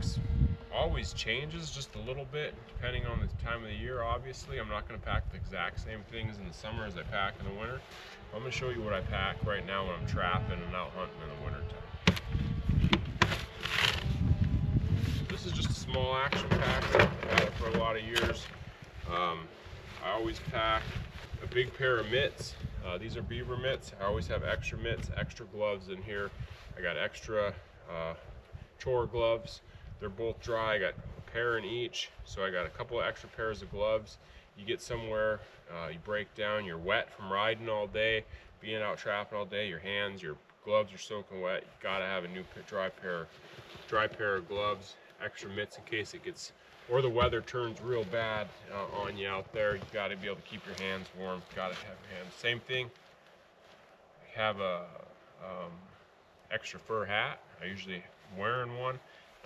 box always changes just a little bit depending on the time of the year. Obviously, I'm not going to pack the exact same things in the summer as I pack in the winter. I'm going to show you what I pack right now when I'm trapping and out hunting in the winter time. This is just a small action pack. I've had it for a lot of years. I always pack a big pair of mitts. These are beaver mitts. I always have extra mitts, extra gloves in here. I got extra chore gloves. They're both dry. I got a pair in each, so I got a couple of extra pairs of gloves. You get somewhere, you break down, you're wet from riding all day, being out trapping all day, your hands, your gloves are soaking wet. You gotta have a new dry pair of gloves, extra mitts in case it gets, or the weather turns real bad on you out there. You gotta be able to keep your hands warm. You gotta have your hands. Same thing. I have a extra fur hat. I usually am wearing one.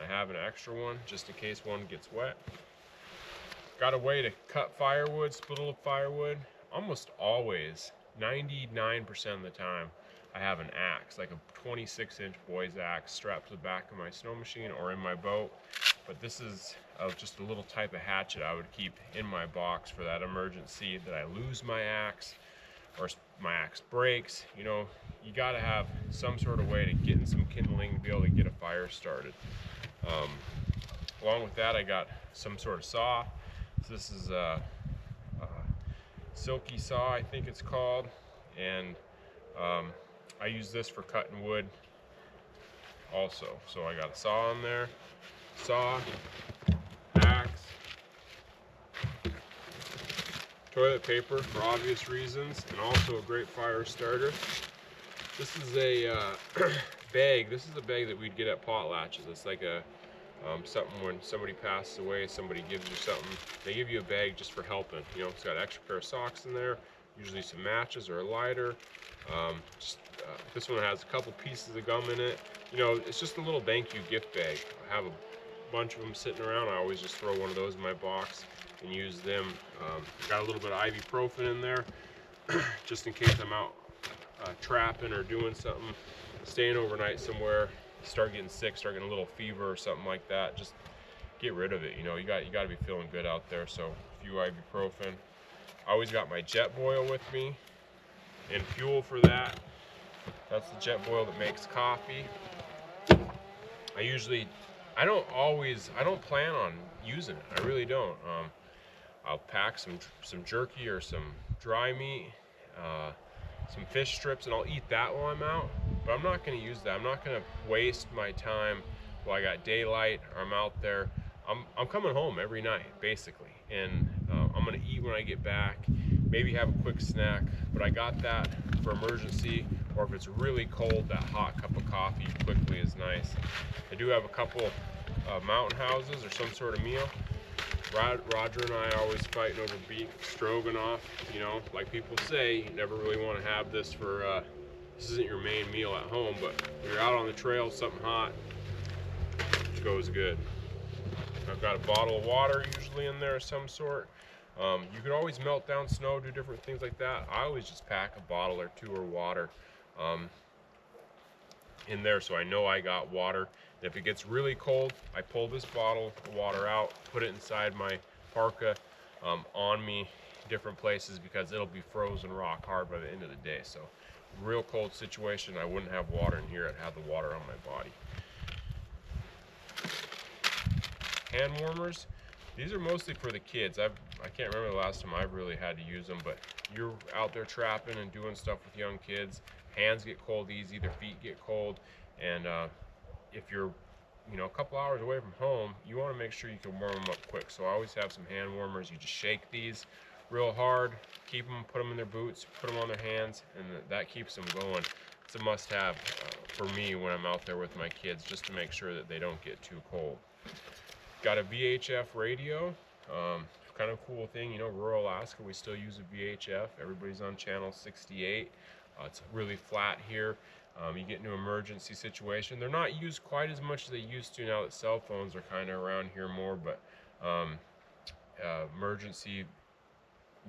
I have an extra one just in case one gets wet. Got a way to cut firewood, split a little firewood. Almost always, 99% of the time, I have an axe, like a 26-inch boy's axe strapped to the back of my snow machine or in my boat. But this is just a little type of hatchet I would keep in my box for that emergency that I lose my axe or my axe breaks. You know, you gotta have some sort of way to get in some kindling to be able to get a fire started. Along with that, I got some sort of saw. So this is a silky saw, I think it's called, and I use this for cutting wood also. So I got a saw on there, saw, axe, toilet paper for obvious reasons, and also a great fire starter. This is a bag. This is a bag that we'd get at potlatches. It's like a something when somebody passes away, somebody gives you something. They give you a bag just for helping. You know, it's got an extra pair of socks in there, usually some matches or a lighter. This one has a couple pieces of gum in it. You know, it's just a little thank you gift bag. I have a bunch of them sitting around. I always just throw one of those in my box and use them. Got a little bit of ibuprofen in there just in case I'm out trapping or doing something, staying overnight somewhere, start getting sick, start getting a little fever or something like that. Just get rid of it. You know, you got to be feeling good out there. So a few ibuprofen. I always got my jet boil with me and fuel for that. That's the jet boil that makes coffee. I don't plan on using it. I really don't. I'll pack some jerky or some dry meat, some fish strips, and I'll eat that while I'm out. But I'm not going to use that. I'm not going to waste my time while I got daylight or I'm out there. I'm coming home every night, basically, and I'm going to eat when I get back, maybe have a quick snack, but I got that for emergency, or if it's really cold, that hot cup of coffee quickly is nice. I do have a couple mountain houses or some sort of meal. Roger and I are always fighting over beef stroganoff. You know, like people say, you never really want to have this for, this isn't your main meal at home, but when you're out on the trail, something hot goes good. I've got a bottle of water usually in there of some sort. You can always melt down snow, do different things like that. I always just pack a bottle or two of water in there so I know I got water. And if it gets really cold, I pull this bottle of water out, put it inside my parka on me, different places, because it'll be frozen rock hard by the end of the day. So real cold situation, I wouldn't have water in here. I'd have the water on my body. Hand warmers. These are mostly for the kids. I can't remember the last time I've really had to use them, but you're out there trapping and doing stuff with young kids. Hands get cold easy, their feet get cold, and if you're, you know, a couple hours away from home, you want to make sure you can warm them up quick. So I always have some hand warmers. You just shake these real hard, keep them, put them in their boots, put them on their hands, and that keeps them going. It's a must-have for me when I'm out there with my kids, just to make sure that they don't get too cold. Got a VHF radio. Kind of cool thing, you know, rural Alaska, we still use a VHF. Everybody's on channel 68. It's really flat here. You get into an emergency situation. They're not used quite as much as they used to now that cell phones are kind of around here more, but emergency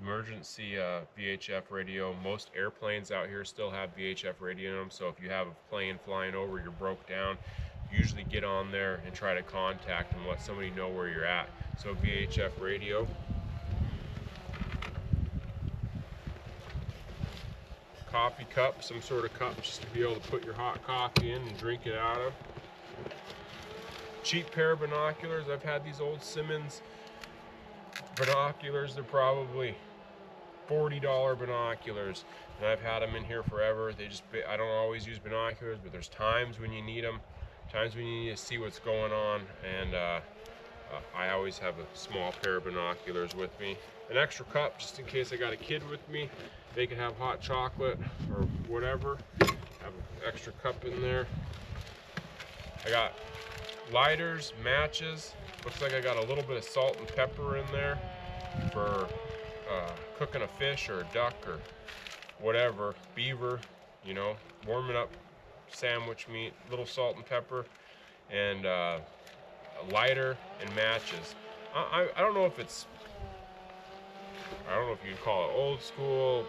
VHF radio. Most airplanes out here still have VHF radio in them, so if you have a plane flying over, you're broke down, usually get on there and try to contact them, let somebody know where you're at. So VHF radio. Coffee cup, some sort of cup just to be able to put your hot coffee in and drink it out of. Cheap pair of binoculars. I've had these old Simmons binoculars. They're probably $40 binoculars, and I've had them in here forever. I don't always use binoculars, but there's times when you need them, times when you need to see what's going on, and I always have a small pair of binoculars with me. An extra cup just in case I got a kid with me. They can have hot chocolate or whatever. Have an extra cup in there. I got lighters, matches. Looks like I got a little bit of salt and pepper in there for cooking a fish or a duck or whatever, beaver, you know, warming up sandwich meat, little salt and pepper, and a lighter and matches. I don't know if it's, I don't know if you'd call it old school,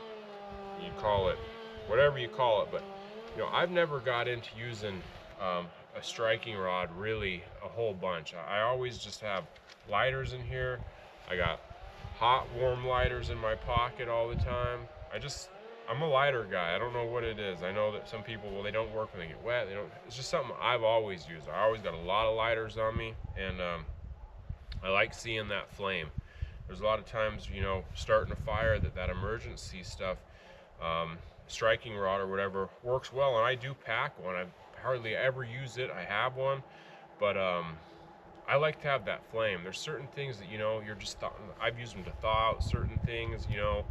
you call it whatever you call it, but you know, I've never got into using a striking rod really a whole bunch. I always just have lighters in here. I got hot warm lighters in my pocket all the time. I'm a lighter guy. I don't know what it is. I know that some people, well, they don't work when they get wet. It's just something I've always used. I always got a lot of lighters on me, and I like seeing that flame. There's a lot of times, you know, starting a fire, that emergency stuff, striking rod or whatever works well, and I do pack one. I hardly ever use it. I have one, but I like to have that flame. There's certain things that, you know, I've used them to thaw out certain things, you know,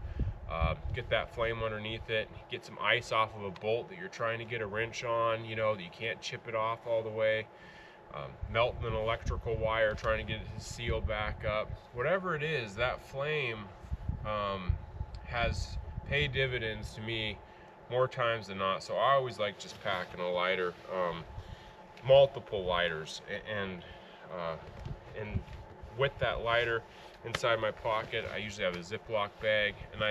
get that flame underneath it, get some ice off of a bolt that you're trying to get a wrench on, you know, that you can't chip it off all the way. Melting an electrical wire, trying to get it to seal back up. Whatever it is, that flame has paid dividends to me more times than not. So I always like just packing a lighter, multiple lighters, and with that lighter inside my pocket, I usually have a Ziploc bag, and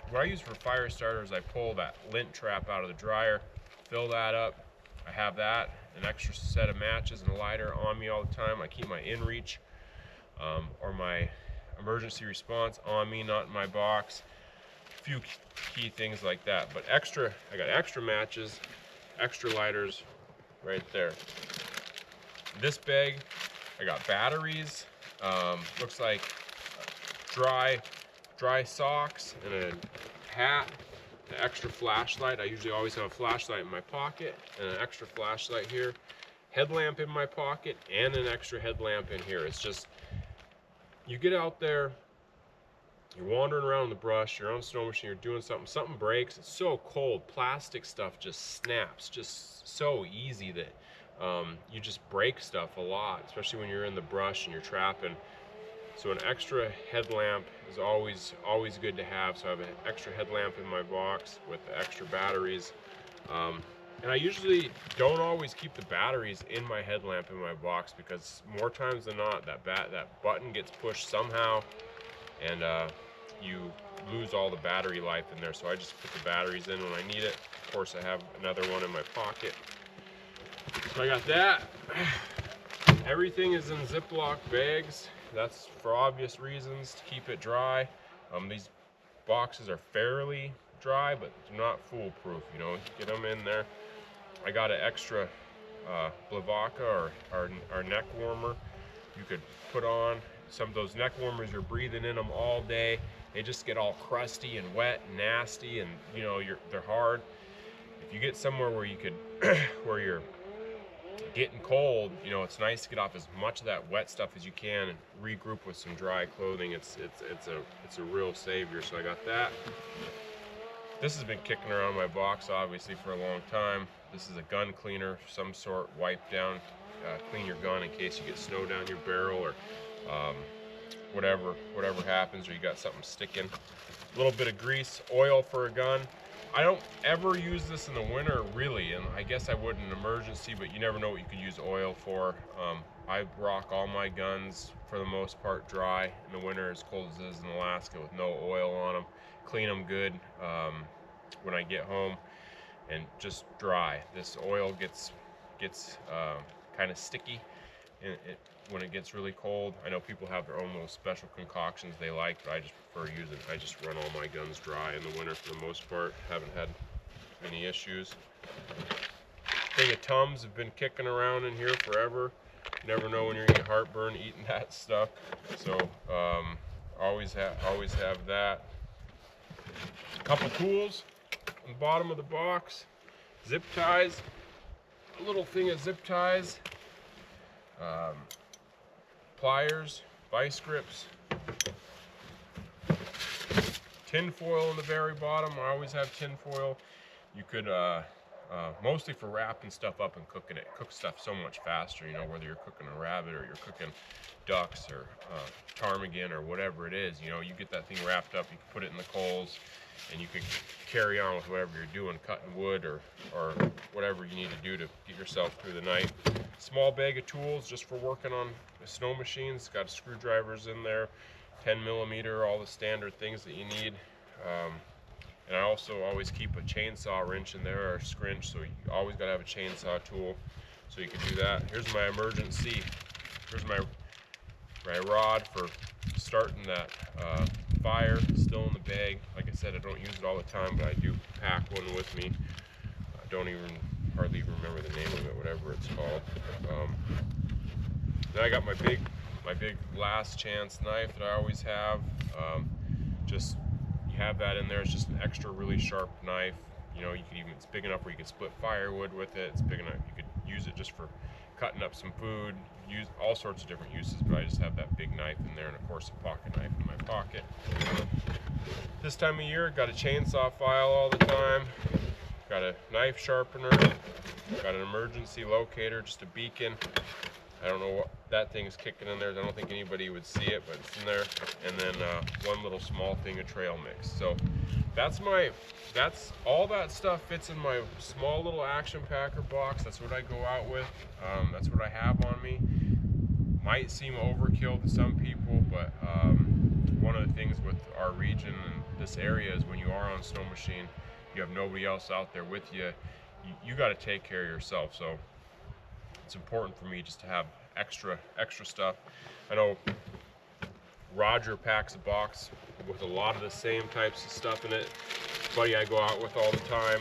what I use for fire starters, I pull that lint trap out of the dryer, fill that up. I have that, an extra set of matches and a lighter on me all the time. I keep my inReach or my emergency response on me, not in my box. A few key things like that. But I got extra matches, extra lighters right there. This bag, I got batteries. Looks like dry socks and a hat. An extra flashlight. I usually always have a flashlight in my pocket and an extra flashlight here. Headlamp in my pocket and an extra headlamp in here. It's just, you get out there, you're wandering around in the brush, you're on a snow machine, you're doing something breaks, it's so cold, plastic stuff just snaps, just so easy that you just break stuff a lot, especially when you're in the brush and you're trapping. So an extra headlamp is always good to have. So I have an extra headlamp in my box with the extra batteries. And I usually don't always keep the batteries in my headlamp in my box, because more times than not, that button gets pushed somehow, and you lose all the battery life in there. So I just put the batteries in when I need it. Of course, I have another one in my pocket. So I got that. Everything is in Ziploc bags. That's for obvious reasons, to keep it dry. These boxes are fairly dry, but they're not foolproof, you know, get them in there. I got an extra Blavaca or our neck warmer. You could put on some of those neck warmers, you're breathing in them all day. They just get all crusty and wet and nasty, and you know, they're hard. If you get somewhere where you could, where you're getting cold, you know, it's nice to get off as much of that wet stuff as you can and regroup with some dry clothing. It's a real savior. So I got that. This has been kicking around my box obviously for a long time. This is a gun cleaner of some sort. Wipe down, clean your gun in case you get snow down your barrel, or whatever happens, or you got something sticking. A little bit of grease, oil for a gun. I don't ever use this in the winter, really, and I guess I would in an emergency, but you never know what you could use oil for. I rock all my guns, for the most part, dry in the winter, as cold as it is in Alaska, with no oil on them. Clean them good when I get home, and just dry. This oil gets kind of sticky when it gets really cold. I know people have their own little special concoctions they like, but I just prefer using, I just run all my guns dry in the winter for the most part. Haven't had any issues. Thing of Tums have been kicking around in here forever. You never know when you're gonna get heartburn eating that stuff. So always have that. A couple tools on the bottom of the box. Zip ties, a little thing of zip ties, pliers, vice grips, tin foil on the very bottom. I always have tin foil. You could mostly for wrapping stuff up and cooking it. Cook stuff so much faster, you know, whether you're cooking a rabbit or you're cooking ducks or ptarmigan or whatever it is. You know, you get that thing wrapped up, you can put it in the coals, and you can carry on with whatever you're doing, cutting wood or whatever you need to do to get yourself through the night. Small bag of tools just for working on the snow machines. Got screwdrivers in there, 10mm, all the standard things that you need. And I also always keep a chainsaw wrench in there, or a scrinch, so you always got to have a chainsaw tool so you can do that. Here's my emergency. Here's my rod for starting that fire, still in the bag. Like I said, I don't use it all the time, but I do pack one with me. I don't hardly even remember the name of it, whatever it's called. Then I got my big last chance knife that I always have. Just have that in there. It's just an extra really sharp knife. You know, you could even, it's big enough where you could split firewood with it. It's big enough you could use it just for cutting up some food. Use all sorts of different uses, but I just have that big knife in there, and of course a pocket knife in my pocket. This time of year, got a chainsaw file all the time. Got a knife sharpener. Got an emergency locator, just a beacon. I don't know what that thing is kicking in there. I don't think anybody would see it, but it's in there. And then one little small thing of trail mix. So that's all that stuff fits in my small little action packer box. That's what I go out with. That's what I have on me. Might seem overkill to some people, but one of the things with our region and this area is when you are on a snow machine, you have nobody else out there with you. You got to take care of yourself. So it's important for me just to have extra stuff. I know Roger packs a box with a lot of the same types of stuff in it. Buddy I go out with all the time,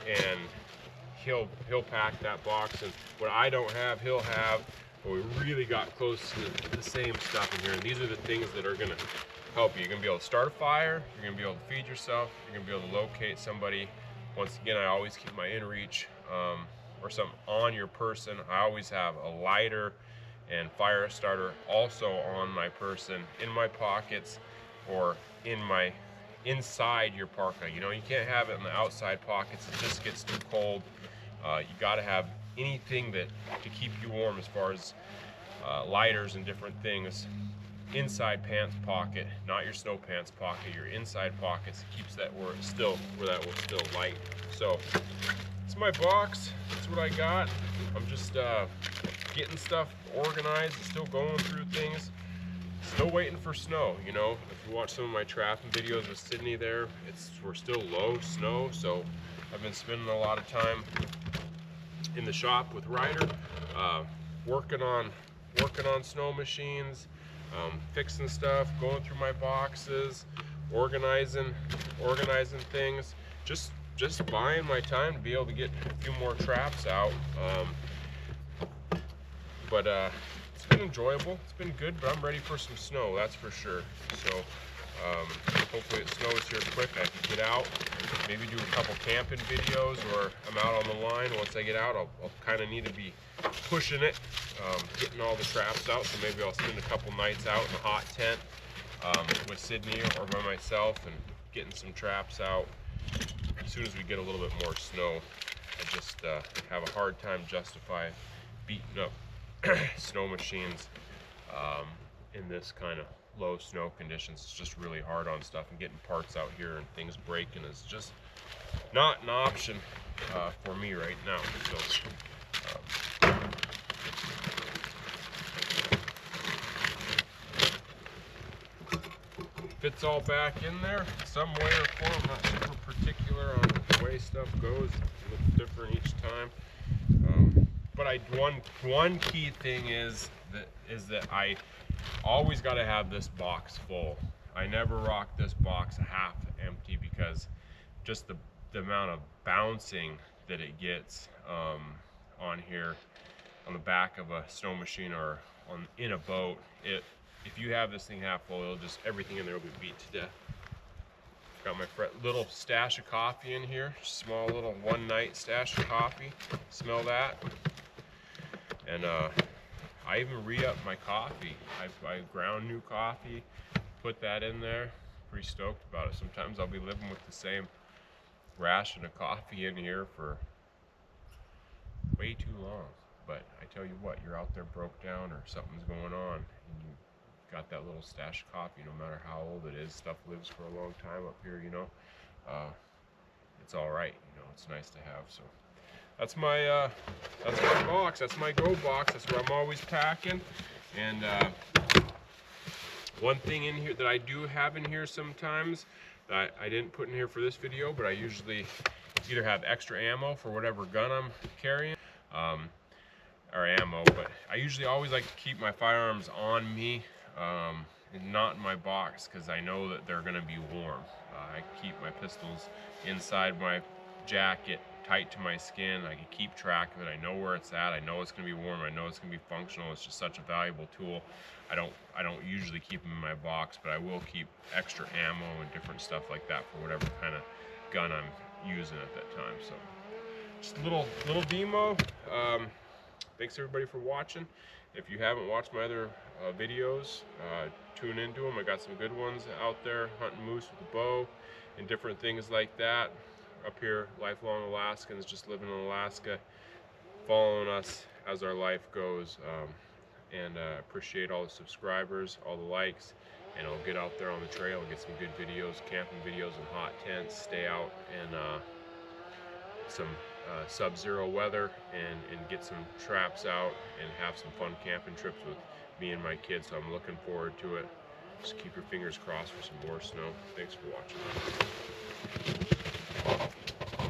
and he'll pack that box, and what I don't have, he'll have. But we really got close to the same stuff in here, and these are the things that are gonna help you. You're gonna be able to start a fire, you're gonna be able to feed yourself, you're gonna be able to locate somebody. Once again, I always keep my inReach or something on your person. I always have a lighter and fire starter also on my person, in my pockets, or inside your parka. You know, you can't have it in the outside pockets. It just gets too cold. You got to have anything to keep you warm, as far as lighters and different things. Inside pants pocket, not your snow pants pocket. Your inside pockets keeps that where that will still light. So it's my box. That's what I got. I'm just getting stuff organized, still going through things, still waiting for snow. You know, if you watch some of my trapping videos with Sydney there, we're still low snow, so I've been spending a lot of time in the shop with Ryder, working on snow machines, fixing stuff, going through my boxes, organizing things, just buying my time to be able to get a few more traps out. But it's been enjoyable, it's been good, but I'm ready for some snow, that's for sure. So hopefully it snows here quick. I can get out, maybe do a couple camping videos, or I'm out on the line. Once I get out, I'll kind of need to be pushing it, getting all the traps out. So maybe I'll spend a couple nights out in a hot tent with Sydney or by myself, and getting some traps out. As soon as we get a little bit more snow, I just have a hard time justifying beating up snow machines in this kind of low snow conditions. It's just really hard on stuff, and getting parts out here and things breaking is just not an option for me right now. So fits all back in there some way or form. I'm not super particular on the way stuff goes. It looks different each time. But one key thing is that I always got to have this box full. I never rock this box half empty, because just the amount of bouncing that it gets on here on the back of a snow machine or in a boat, if you have this thing half full, everything in there will be beat to death. Got my little stash of coffee in here, small little one night stash of coffee. Smell that? And I even re-upped my coffee. I ground new coffee, put that in there. Pretty stoked about it. Sometimes I'll be living with the same ration of coffee in here for way too long. But I tell you what, you're out there broke down or something's going on, and you got that little stash of coffee, no matter how old it is. Stuff lives for a long time up here, you know. It's all right, you know. It's nice to have. So that's my box. That's my go box. That's where I'm always packing. And one thing in here that I do have in here sometimes that I didn't put in here for this video, but I usually either have extra ammo for whatever gun I'm carrying, or ammo, but I usually always like to keep my firearms on me, and not in my box, because I know that they're going to be warm. I keep my pistols inside my jacket, tight to my skin. I can keep track of it. I know where it's at. I know it's going to be warm. I know it's going to be functional. It's just such a valuable tool. I don't usually keep them in my box, but I will keep extra ammo and different stuff like that for whatever kind of gun I'm using at that time. So just a little demo. Thanks everybody for watching. If you haven't watched my other videos, tune into them. I got some good ones out there, hunting moose with a bow and different things like that. Up here, lifelong Alaskans, just living in Alaska, following us as our life goes. And appreciate all the subscribers, all the likes, and I'll get out there on the trail and get some good videos, camping videos in hot tents, stay out in some sub-zero weather, and get some traps out and have some fun camping trips with me and my kids. So I'm looking forward to it. Just keep your fingers crossed for some more snow. Thanks for watching.